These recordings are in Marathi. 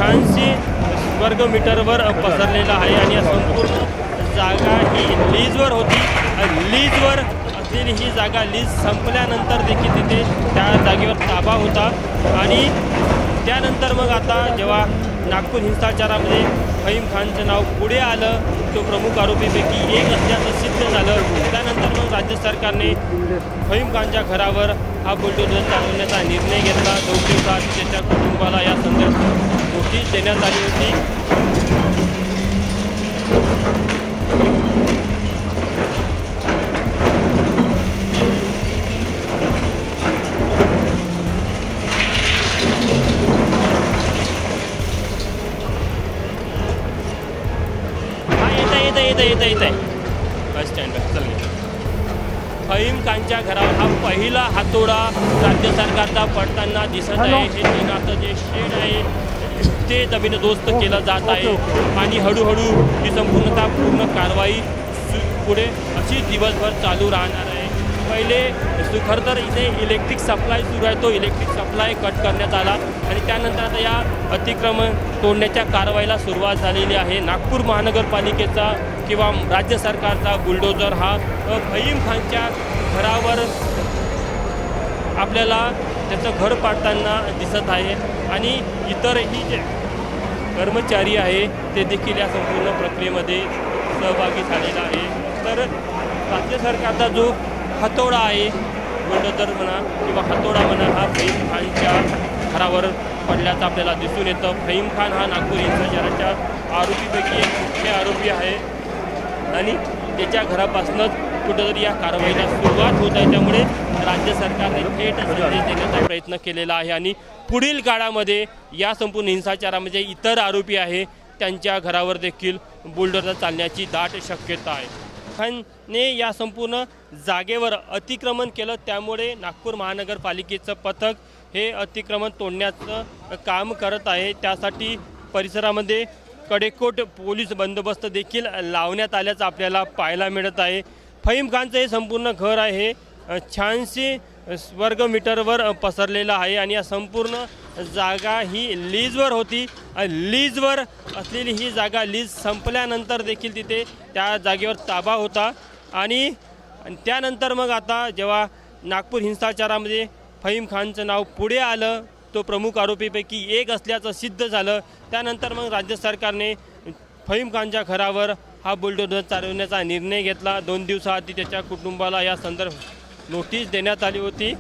86 वर्ग मीटरवर पसरलेला आहे आणि या संपूर्ण जागा ही लीजवर होती। लीजवर असलेली ही जागा लीज संपल्यानंतर देखील तिथे त्या जागेवर ताबा होता आणि त्यानंतर मग आता जेव्हा नागपूर हिंसाचारामध्ये फहीम खानचं नाव पुढे आलं, तो प्रमुख आरोपीपैकी एक असल्याचं सिद्ध झालं, त्यानंतर मग राज्य सरकारने फहीम खानच्या घरावर हा बुलडोझर चालवण्याचा निर्णय घेतला। 2 दिवसाआधी त्याच्या कुटुंबाला या संदर्भात नोटीस देण्यात आली होती। येत बस स्टँडवर चल। फहीम खानच्या घरावर हा पहिला हातोडा राज्य सरकारचा पडताना दिसत आहे। हे टिनाचं जे शेड आहे ते जमीनदोस्त केलं जात आहे आणि हळूहळू ही पूर्ण कारवाई पुढे अशी दिवसभर चालू राहणार आहे। पहिले खरं तर इथे इलेक्ट्रिक सप्लाय सुरू आहे, तो इलेक्ट्रिक सप्लाय कट करण्यात आला आणि त्यानंतर आता या अतिक्रमण तोडण्याच्या कारवाईला सुरुवात झालेली आहे। नागपूर महानगरपालिकेचा किंवा राज्य सरकारचा बुलडोझर हा फहीम खानच्या घरावर आपल्याला त्याचं घर पाडताना दिसत आहे आणि इतरही जे कर्मचारी आहे ते देखील या संपूर्ण प्रक्रियेमध्ये सहभागी झालेला आहे। तर राज्य सरकारचा जो हातोडा आहे, बुलडोझर म्हणा किंवा हातोडा म्हणा, हा फहीम खानच्या घरावर पडल्याचं आपल्याला दिसून येतं। फहीम खान हा नागपूर हिंसाचाराच्या आरोपीपैकी एक मुख्य आरोपी आहे आणि त्याच्या घरापासूनच कुठंतरी या कारवाईला सुरुवात होत आहे। त्यामुळे राज्य सरकारने थेट संदेश देण्याचा प्रयत्न केलेला आहे आणि पुढील काळामध्ये या संपूर्ण हिंसाचारामध्ये इतर आरोपी आहे त्यांच्या घरावर देखील बुलडोझर चालण्याची दाट शक्यता आहे। खानने या संपूर्ण जागेवर अतिक्रमण केलं, त्यामुळे नागपूर महानगरपालिकेचं पथक हे अतिक्रमण तोडण्याचं काम करत आहे। त्यासाठी परिसरामध्ये कडेकोट पोलीस बंदोबस्त देखील लावण्यात आल्याचं आपल्याला पाहायला मिळत आहे। फहीम खानचं हे संपूर्ण घर आहे 86 वर्ग मीटरवर पसरलेलं आहे आणि या संपूर्ण जागा ही लीजवर होती। लीजवर असलेली ही जागा लीज संपल्यानंतर देखील तिथे त्या जागेवर ताबा होता आणि त्यानंतर मग आता जेव्हा नागपूर हिंसाचारामध्ये फहीम खानचं नाव पुढे आलं, तो प्रमुख आरोपीपैकी एक असल्याचं सिद्ध झालं, त्यानंतर मग राज्य सरकारने फहीम खानच्या घरावर हा बुलडोझर चालवण्याचा निर्णय घेतला। 2 दिवसाआधी त्याच्या कुटुंबाला या संदर्भात नोटीस देण्यात आली होती।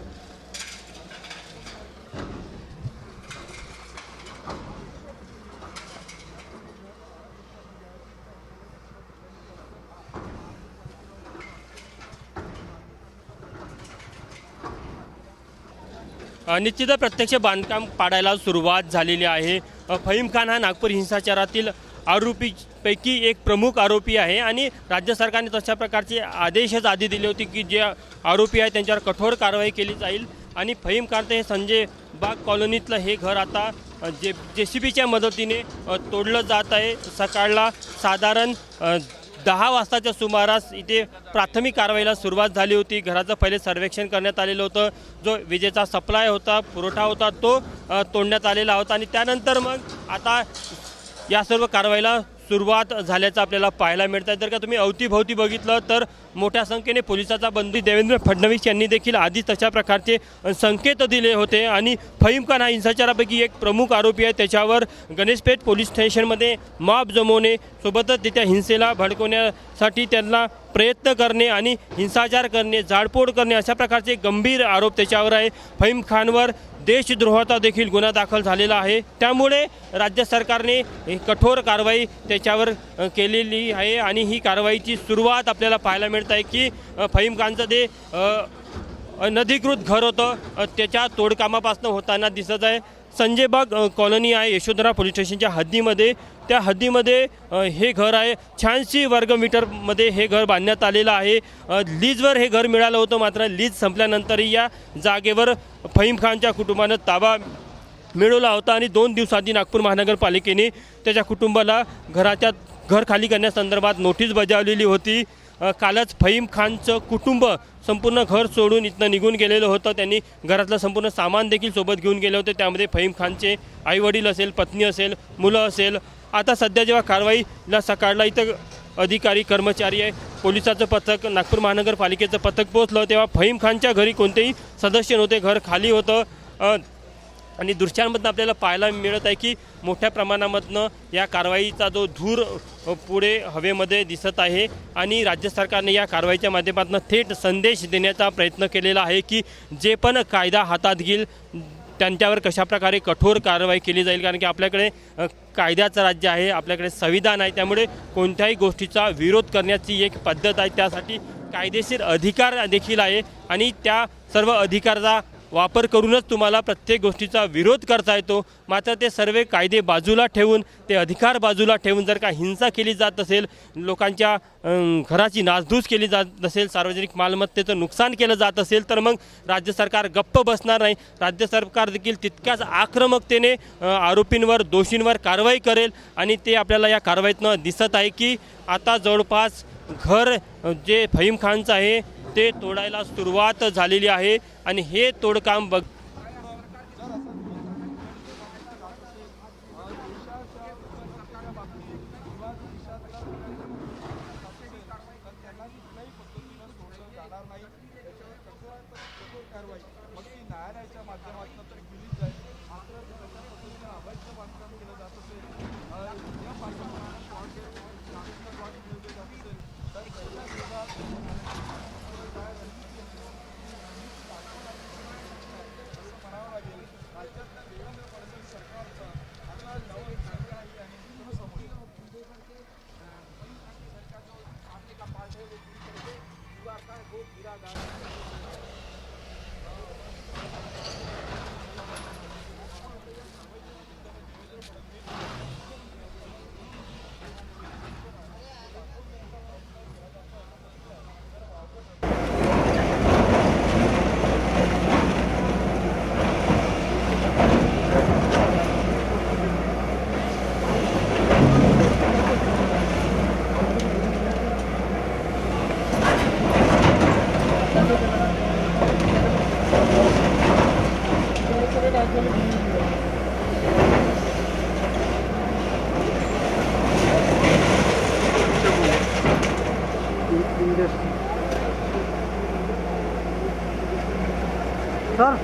निश्चितच प्रत्यक्ष बांधकाम पाडायला सुरुवात झालेली आहे। फहीम खान हा नागपूर हिंसाचारातील आरोपीपैकी एक प्रमुख आरोपी आहे आणि राज्य सरकारने तशा प्रकारचे आदेशच आधी दिले होते की जे आरोपी आहेत त्यांच्यावर कठोर कारवाई केली जाईल आणि फहीम खानचं हे संजय बाग कॉलनीतलं हे घर आता JCBच्या मदतीने तोडलं जात आहे। सकाळला साधारण 10 वाजताच्या सुमारास इथे प्राथमिक कारवाईला सुरुवात झाली होती। घराचं पहिले सर्वेक्षण करण्यात आलेलं होतं, जो विजेचा सप्लाय होता, पुरवठा होता, तो तोडण्यात आलेला होता आणि त्यानंतर मग आता या सर्व कारवाईला सुरुवात झाल्याचं आपल्याला पाहायला मिळतं आहे। जर का तुम्ही अवतीभोवती बघितलं तर मोठ्या संख्येने पोलिसाचा बंदी देवेंद्र फडणवीस यांनी देखील आधीच तशा प्रकारचे संकेत दिले होते आणि फहीम खान हा हिंसाचारापैकी एक प्रमुख आरोपी आहे। त्याच्यावर गणेशपेठ पोलीस स्टेशनमध्ये मॉब जमवणे, सोबतच तिथे हिंसेला भडकवण्यासाठी त्यांना प्रयत्न करणे आणि हिंसाचार करणे, जाळपोळ करणे अशा प्रकारचे गंभीर आरोप त्याच्यावर आहे। फहीम खानवर देशद्रोहाचा देखील गुन्हा दाखल झालेला आहे, त्यामुळे राज्य सरकारने कठोर कारवाई त्याच्यावर केलेली आहे आणि ही कारवाईची सुरुवात आपल्याला पाहायला मिळत आहे की फहीम खानचं ते अनधिकृत घर होतं त्याच्या तोडकामापासून होताना दिसत आहे। संजय बाग कॉलनी आहे यशोधरा पोलीस स्टेशनच्या हद्दीमध्ये, त्या हद्दीमध्ये हे घर आहे। 86 वर्ग मीटरमध्ये हे घर बांधण्यात आलेलं आहे। लीजवर हे घर मिळालं होतं, मात्र लीज संपल्यानंतरही या जागेवर फहीम खानच्या कुटुंबानं ताबा मिळवला होता आणि 2 दिवसांनी नागपूर महानगरपालिकेने त्याच्या कुटुंबाला घर खाली करण्यासंदर्भात नोटीस बजावलेली होती। कालच फहीम खानचं कुटुंब संपूर्ण घर सोडून इथनं निघून गेलेलं होतं. त्यांनी घरातलं संपूर्ण सामान देखील सोबत घेऊन गेले होते. त्यामध्ये फहीम खानचे आईवडील असेल, पत्नी असेल, मुलं असेल. आता सध्या जेव्हा कारवाईला सकाळला इथं अधिकारी कर्मचारी आहे, पोलिसाचं पथक, नागपूर महानगरपालिकेचं पथक पोहोचलं तेव्हा फहीम खानच्या घरी कोणतेही सदस्य नव्हते. घर खाली होतं आणि दृश्यांमधनं आपल्याला पाहायला मिळत आहे की मोठ्या प्रमाणामधनं या कारवाईचा जो धूर पुढे हवेमध्ये दिसत आहे आणि राज्य सरकारने या कारवाईच्या माध्यमातून थेट संदेश देण्याचा प्रयत्न केलेला आहे की जे पण कायदा हातात घेईल त्यांच्यावर कशाप्रकारे कठोर कारवाई केली जाईल. कारण की आपल्याकडे कायद्याचं राज्य आहे, आपल्याकडे संविधान आहे, त्यामुळे कोणत्याही गोष्टीचा विरोध करण्याची एक पद्धत आहे. त्यासाठी कायदेशीर अधिकार देखील आहे आणि त्या सर्व अधिकाराचा वापर करूनच तुम्हाला प्रत्येक गोष्टीचा विरोध करता येतो. मात्र ते सर्व कायदे बाजूला ठेवून, ते अधिकार बाजूला ठेवून जर का हिंसा केली जात असेल, लोकांच्या घराची नासधूस केली जात असेल, सार्वजनिक मालमत्तेचं नुकसान केलं जात असेल तर मग राज्य सरकार गप्प बसणार नाही. राज्य सरकार देखील तितक्याच आक्रमकतेने आरोपींवर, दोषींवर कारवाई करेल आणि ते आपल्याला या कारवाईतनं दिसत आहे की आता जवळपास घर जे फहीम खानचं आहे ते तोडायला सुरुवात झालेली आहे आणि हे तोडकाम सर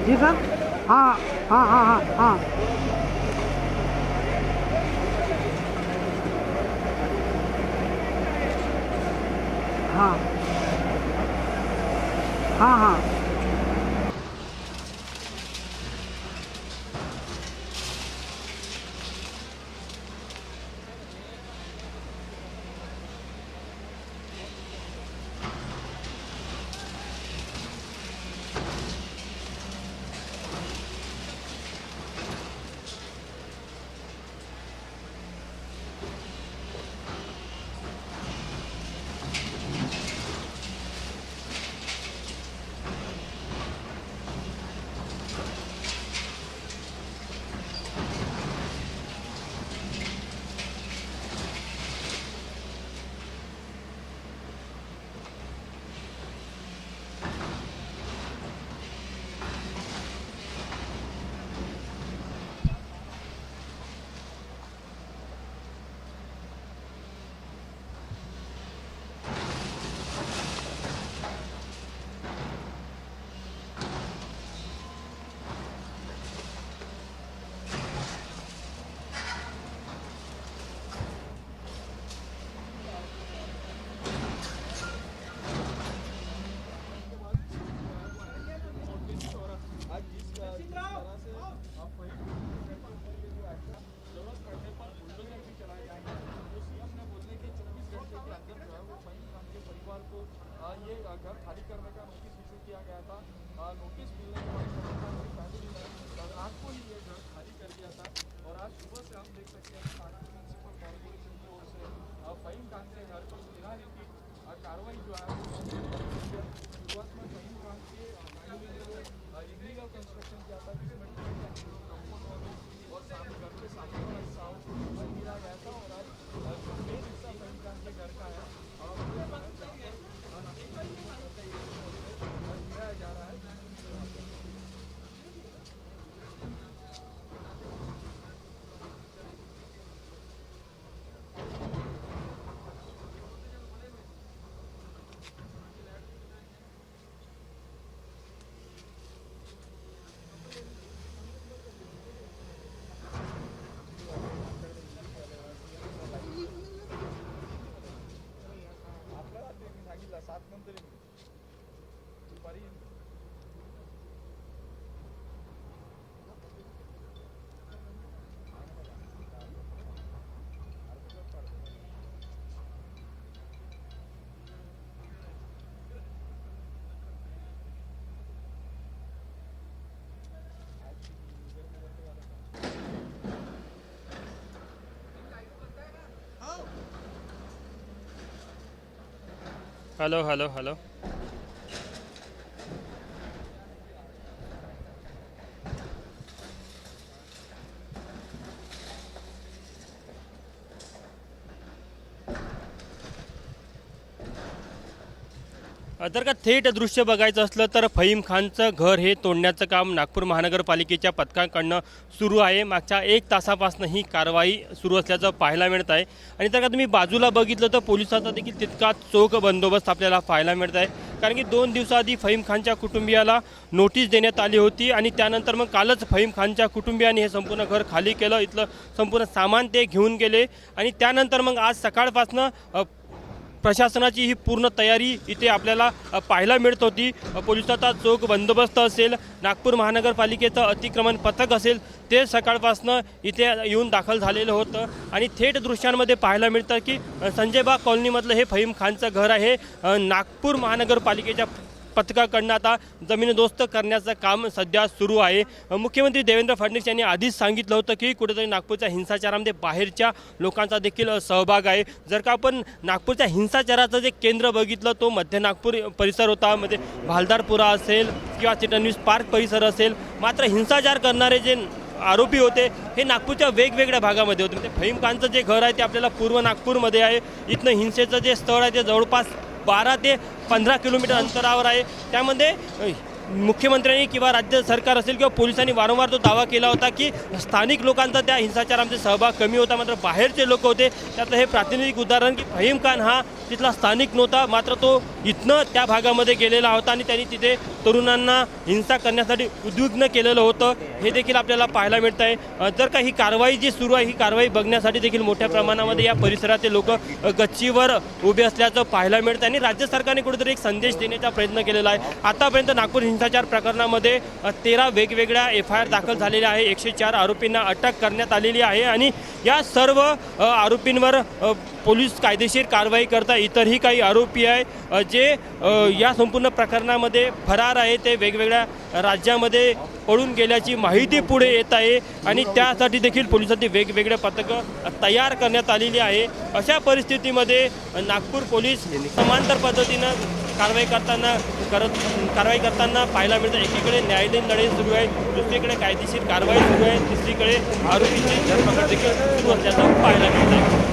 जी सर हाँ हाँ हाँ हाँ हाँ हाँ हाँ हाँ ये घर खाली करने का नोटिस इशू किया गया था। नोटिस मिलने के बाद रात को ही ये घर खाली कर दिया था और आज सुबह से हम देख सकते हैं नागपुर म्यूनसिपल कॉर्पोरेशन की ओर से फहीम खान के घर पर फिलहाल की कार्रवाई जो है शुरुआत में फहीम खान के इलीगल कंस्ट्रक्शन किया था जिसमें और सामने घर के सामने वाला हिस्सा गिरा गया था और आज 7 नंतर येईन दुपारी येईन. Hello hello hello. जर का थेट दृश्य बघायचं असलं तर फहीम खानचं घर हे तोडण्याचं काम नागपूर महानगरपालिकेच्या पथकाकडनं सुरू आहे. मागच्या 1 तासापासून ही कारवाई सुरू असल्याचं पाहायला मिळत आहे. आणि जर का तुम्ही बाजूला बघितलं तर पोलिसांचा देखील तितका चोख बंदोबस्त आपल्याला पाहायला मिळत आहे. कारण की 2 दिवसाआधी फहीम खानच्या कुटुंबियाला नोटीस देण्यात आली होती आणि त्यानंतर मग कालच फहीम खानच्या कुटुंबियांनी हे संपूर्ण घर खाली केलं. इथलं संपूर्ण सामान ते घेऊन गेले आणि त्यानंतर मग आज सकाळपासनं प्रशासनाची ही पूर्ण तयारी इथे आपल्याला पाहायला मिळत होती. पोलिसांचा चोख बंदोबस्त असेल, नागपूर महानगरपालिकेचं अतिक्रमण पथक असेल, ते सकाळपासनं इथे येऊन दाखल झालेलं होतं. आणि थेट दृश्यांमध्ये पाहायला मिळतं की संजय बाग कॉलनीमधलं हे फहीम खानचं घर आहे. नागपूर महानगरपालिकेच्या पथकाकडनं आता जमीनदोस्त करण्याचं काम सध्या सुरू आहे. मुख्यमंत्री देवेंद्र फडणवीस यांनी आधीच सांगितलं होतं की कुठेतरी नागपूरच्या हिंसाचारामध्ये बाहेरच्या लोकांचा देखील सहभाग आहे. जर का आपण नागपूरच्या हिंसाचाराचं जे केंद्र बघितलं तो मध्य नागपूर परिसर होता, मध्ये भालदारपुरा असेल किंवा चिटणवीस पार्क परिसर असेल. मात्र हिंसाचार करणारे जे आरोपी होते हे नागपूरच्या वेगवेगळ्या भागामध्ये होते. म्हणजे फहीम खानचं जे घर आहे ते आपल्याला पूर्व नागपूरमध्ये आहे. इथनं हिंसेचं जे स्थळ आहे ते जवळपास 12 ते 15 किलोमीटर अंतरावर आहे. त्यामध्ये मुख्यमंत्र्यांनी किंवा राज्य सरकार असेल किंवा पोलिसांनी वारंवार तो दावा केला होता की स्थानिक लोकांचा त्या हिंसाचारामध्ये सहभाग कमी होता, मात्र बाहेरचे लोक होते. त्यातलं हे प्रातिनिधिक उदाहरण की फहीम खान हा तिथला स्थानिक नव्हता, मात्र तो इथनं त्या भागामध्ये गेलेला होता आणि त्यांनी तिथे तरुणांना हिंसा करण्यासाठी उद्विग्न केलेलं होतं. हे देखील आपल्याला पाहायला मिळतं आहे. जर का ही कारवाई जी सुरू आहे ही कारवाई बघण्यासाठी देखील मोठ्या प्रमाणामध्ये या परिसरातील लोक गच्चीवर उभे असल्याचं पाहायला मिळतं आणि राज्य सरकारने कुठेतरी एक संदेश देण्याचा प्रयत्न केलेला आहे. आतापर्यंत नागपूर हिंसाचार प्रकरणामध्ये 13 वेगवेगळ्या FIR दाखल झालेल्या आहे. 104 आरोपींना अटक करण्यात आलेली आहे आणि या सर्व आरोपींवर पोलीस कायदेशीर कारवाई करता. इतरही काही आरोपी आहे जे या संपूर्ण प्रकरणामध्ये फरार आहे. ते वेगवेगळ्या राज्यामध्ये पळून गेल्याची माहिती पुढे येत आहे आणि त्यासाठी देखील पोलिसांची वेगवेगळे पथकं तयार करण्यात आलेली आहे. अशा परिस्थितीमध्ये नागपूर पोलीस समांतर पद्धतीनं कारवाई करताना पाहायला मिळतं. एकीकडे न्यायालयीन लढाई सुरू आहे, दुसरीकडे कायदेशीर कारवाई सुरू आहे, तिसरीकडे आरोपींची धरपकड देखील सुरू असल्याचं पाहायला मिळतं.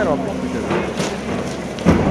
यार ऑफिस में चलते हैं।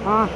हाँ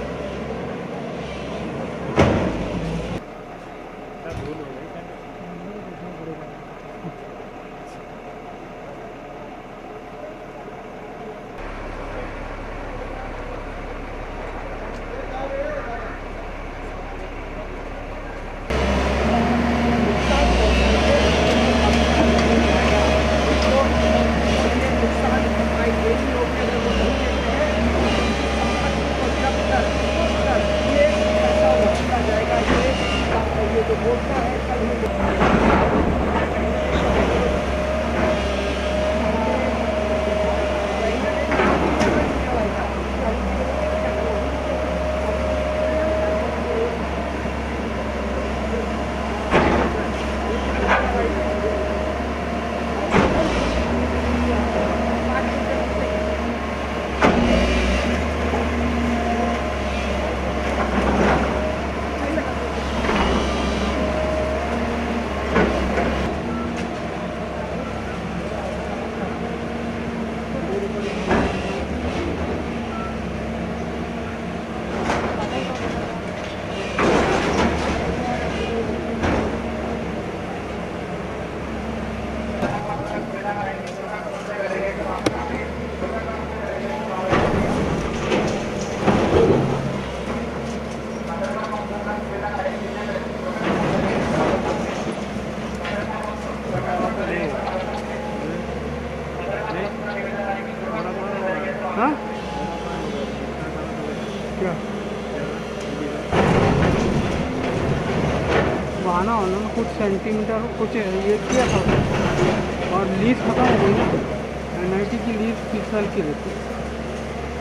हाँ क्या बहाना उन्होंने कुछ सेंटीमीटर कुछ ये किया था और लीज खत्म हो गई ना की लीज 30 साल की रहती है।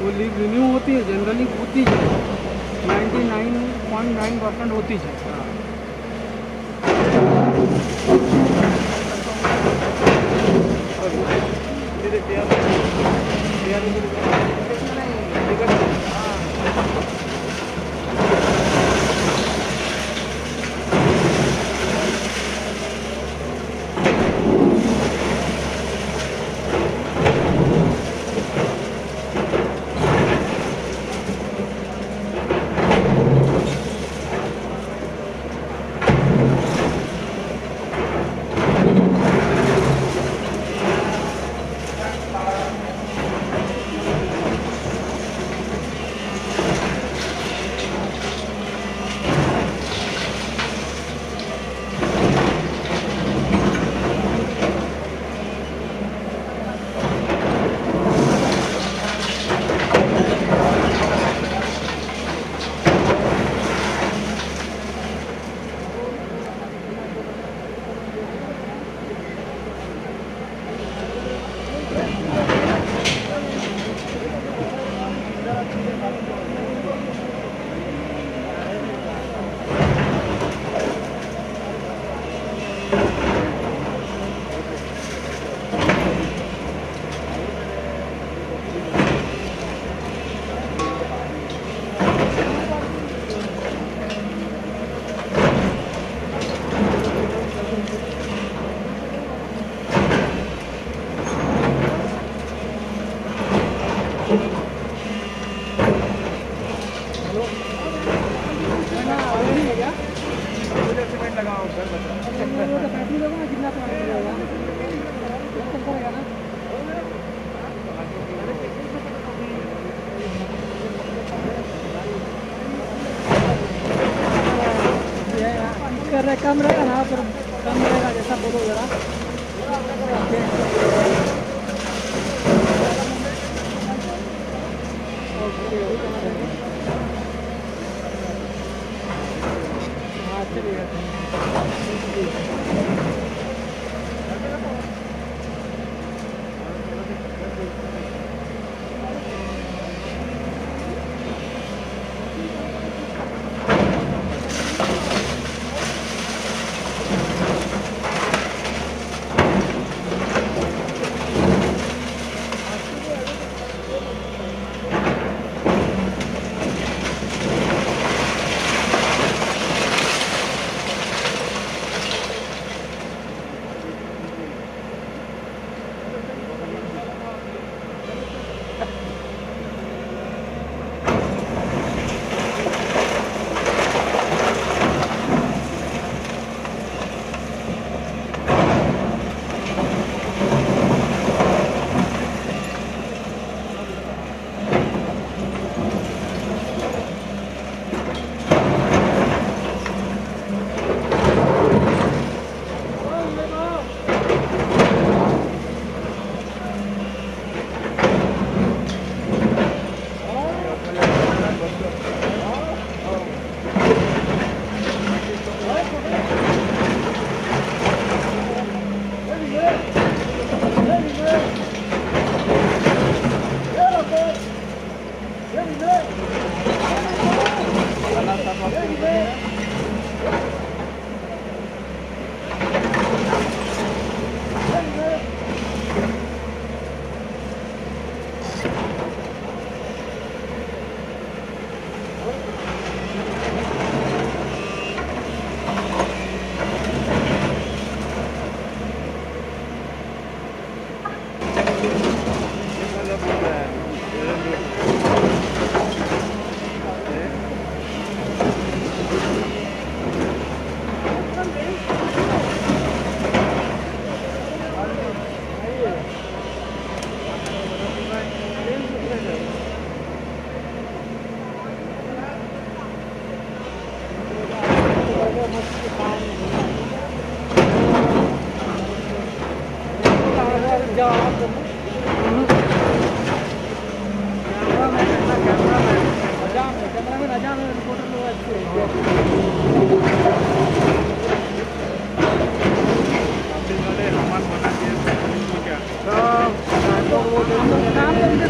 वो लीज रिन्यू होती है, जनरली होती है 99.9% होती है। कम रहेगा ना, पर कम रहेगा जैसा बोलो जरा। हाँ चलिए।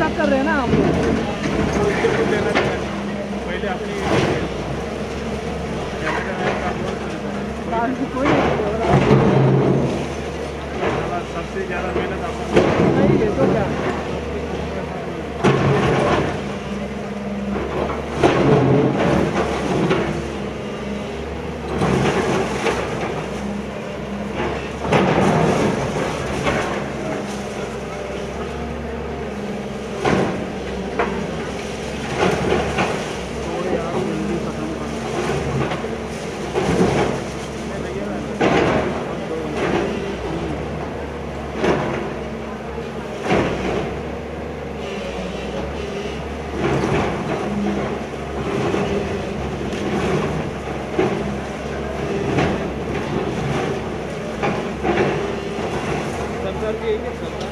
तक कर रहे हैं ना हम लोग। उसके कुछ लेना देना नहीं। पहले अपनी कनाडा में काम शुरू करो। बाकी कोई नहीं सबसे ज़्यादा मेहनत अपन नहीं है तो क्या। सरकार की एक सरकार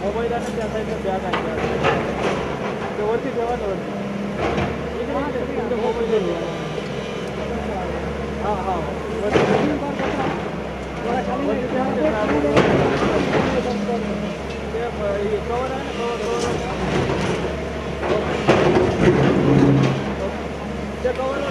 मोबाईल आणि त्या साईडला बॅग आहे ते वरती ठेवा ना वरती तुमचा मोबाईल घेऊन या. हां हां वरती ठेवा ते कवर आहे ना कवर त्या कवरला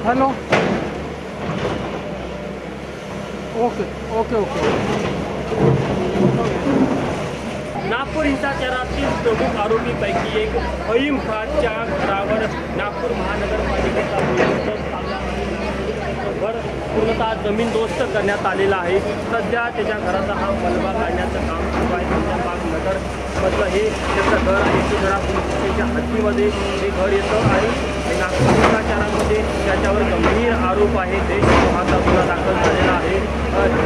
hello okay okay okay Nagpur हिंसाचारातील प्रमुख आरोपीपैकी एक फहीम खानच्या घरावर नागपूर महानगरपालिकेचा घर पूर्णतः जमीनदोस्त करण्यात आलेला आहे. सध्या त्याच्या घराचा हा मलबा काढण्याचं काम सुरू आहे. संजयबाग नगरमधलं हे त्याचं घर आहे. शिवधरा पोलीस स्टेशनच्या हद्दीमध्ये हे घर येतं आणि नागपूर हिंसाचारामध्ये त्याच्यावर गंभीर आरोप आहे. देशद्रोहाचा गुन्हा दाखल झालेला आहे.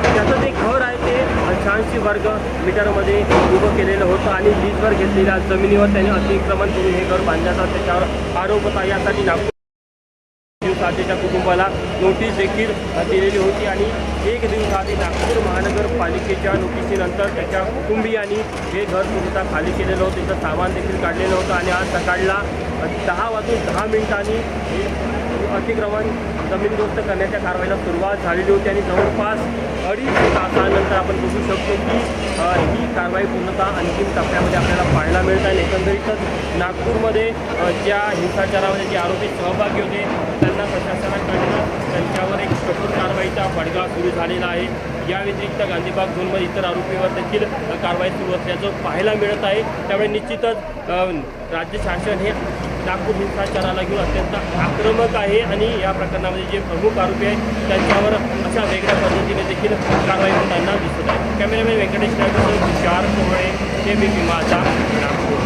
त्याचं जे घर आहे ते 86 वर्ग मीटरमध्ये उभं केलेलं होतं आणि लीजवर घेतलेल्या जमिनीवर त्याने अतिक्रमण करून हे घर बांधण्याचा त्याच्यावर आरोप होता. यासाठी नागपूर साथीच्या कुटुंबाला नोटीस देखील दिलेली होती आणि एक दिवसाआधी नागपूर महानगरपालिकेच्या नोटिसीनंतर त्याच्या कुटुंबियांनी हे घर पूर्णतः खाली केलेलं होतं. त्याचं सामान देखील काढलेलं होतं आणि आज सकाळला 10:10 हे अतिक्रमण जमीनदोस्त करण्याच्या कारवाईला सुरुवात झालेली होती आणि जवळपास 2.5 तासानंतर आपण बघू शकतो की ही कारवाई पूर्णतः अंतिम टप्प्यामध्ये आपल्याला पाहायला मिळत आहे. एकंदरीतच नागपूरमध्ये ज्या हिंसाचारामध्ये जे आरोपी सहभागी होते त्यांना प्रशासनाकडनं त्यांच्यावर एक कठोर कारवाईचा बडगा सुरू झालेला आहे. या व्यतिरिक्त गांधीबाग झोनमध्ये इतर आरोपीवर देखील कारवाई सुरू असल्याचं पाहायला मिळत आहे. त्यामुळे निश्चितच राज्य शासन हे नागपूर हिंसाचाराला घेऊन अत्यंत आक्रमक आहे आणि या प्रकरणामध्ये जे प्रमुख आरोपी आहेत त्यांच्यावर अशा वेगळ्या पद्धतीने देखील कारवाई होताना दिसत आहे. कॅमेरामॅन व्यंकटेश नायकसह तुषार कोहळे, ABP माझा, नागपूर.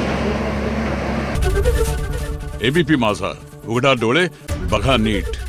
ABP माझा, उघडा डोळे बघा नीट.